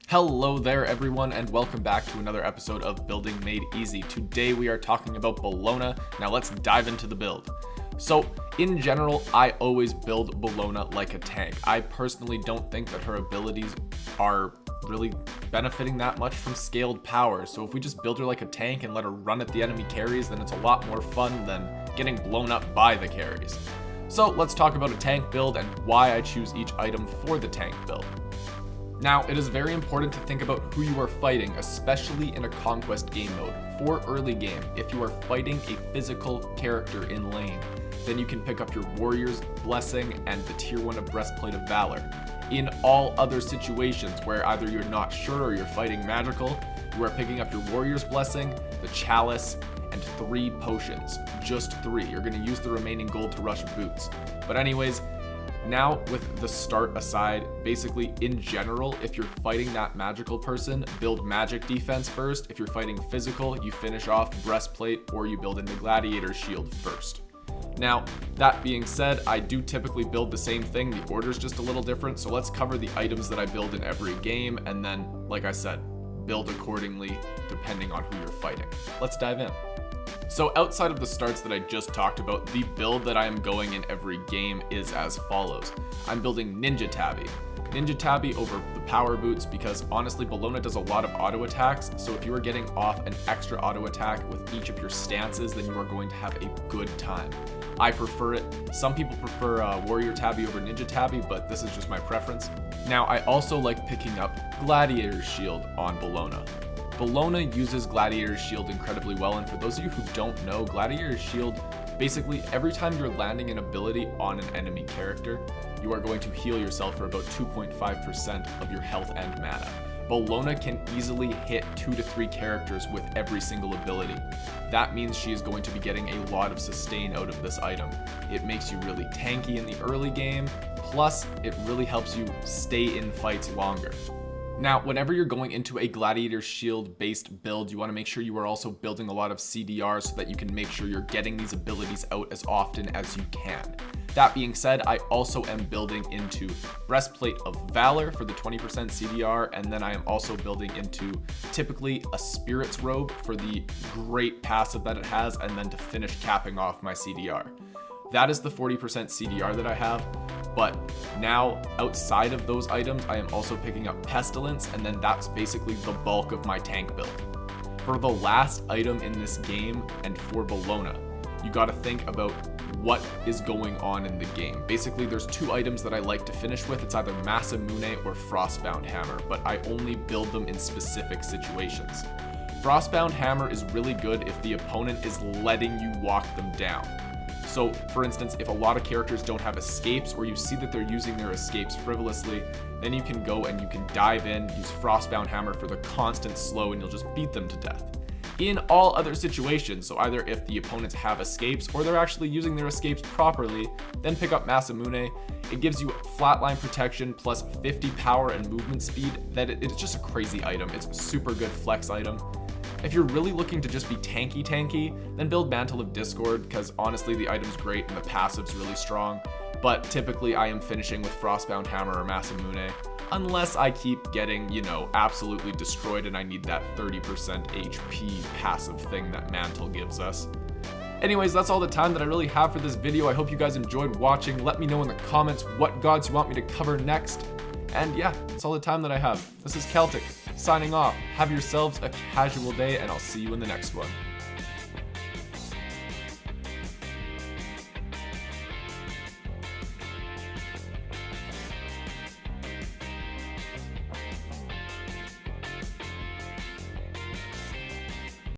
Hello there everyone, and welcome back to another episode of Building Made Easy. Today we are talking about Bellona. Now let's dive into the build. So in general, I always build Bellona like a tank. I personally don't think that her abilities are really benefiting that much from scaled power. So if we just build her like a tank and let her run at the enemy carries, then it's a lot more fun than getting blown up by the carries. So let's talk about a tank build and why I choose each item for the tank build. Now, it is very important to think about who you are fighting, especially in a conquest game mode. For early game, if you are fighting a physical character in lane, then you can pick up your Warrior's Blessing and the tier 1 of Breastplate of Valor. In all other situations where either you're not sure or you're fighting magical, you are picking up your Warrior's Blessing, the Chalice, and 3 potions. Just 3. You're going to use the remaining gold to rush boots. But anyways, now, with the start aside, basically in general, if you're fighting that magical person, build magic defense first. If you're fighting physical, you finish off breastplate or you build in the Gladiators Shield first. Now, that being said, I do typically build the same thing. The order's just a little different, so let's cover the items that I build in every game, and then, like I said, build accordingly depending on who you're fighting. Let's dive in. So outside of the starts that I just talked about, the build that I am going in every game is as follows. I'm building Ninja Tabby. Ninja Tabby over the power boots because honestly Bellona does a lot of auto attacks, so if you are getting off an extra auto attack with each of your stances, then you are going to have a good time. I prefer it. Some people prefer Warrior Tabby over Ninja Tabby, but this is just my preference. Now I also like picking up Gladiators Shield on Bellona. Bellona uses Gladiators Shield incredibly well, and for those of you who don't know, Gladiators Shield, basically every time you're landing an ability on an enemy character, you are going to heal yourself for about 2.5% of your health and mana. Bellona can easily hit 2 to 3 characters with every single ability. That means she is going to be getting a lot of sustain out of this item. It makes you really tanky in the early game, plus it really helps you stay in fights longer. Now, whenever you're going into a Gladiator Shield based build, you want to make sure you are also building a lot of CDR so that you can make sure you're getting these abilities out as often as you can. That being said, I also am building into Breastplate of Valor for the 20% CDR, and then I am also building into typically a Spirit's Robe for the great passive that it has, and then to finish capping off my CDR. That is the 40% CDR that I have. But now, outside of those items, I am also picking up Pestilence, and then that's basically the bulk of my tank build. For the last item in this game, and for Bellona, you gotta think about what is going on in the game. Basically, there's 2 items that I like to finish with. It's either Masamune or Frostbound Hammer, but I only build them in specific situations. Frostbound Hammer is really good if the opponent is letting you walk them down. So, for instance, if a lot of characters don't have escapes, or you see that they're using their escapes frivolously, then you can go and you can dive in, use Frostbound Hammer for the constant slow, and you'll just beat them to death. In all other situations, so either if the opponents have escapes or they're actually using their escapes properly, then pick up Masamune. It gives you flatline protection plus 50 power and movement speed. It's just a crazy item. It's a super good flex item. If you're really looking to just be tanky, then build Mantle of Discord, because honestly the item's great and the passive's really strong, but typically I am finishing with Frostbound Hammer or Masamune, unless I keep getting, absolutely destroyed and I need that 30% HP passive thing that Mantle gives us. Anyways, that's all the time that I really have for this video. I hope you guys enjoyed watching. Let me know in the comments what gods you want me to cover next. And yeah, that's all the time that I have. This is Keltick, signing off. Have yourselves a casual day, and I'll see you in the next one.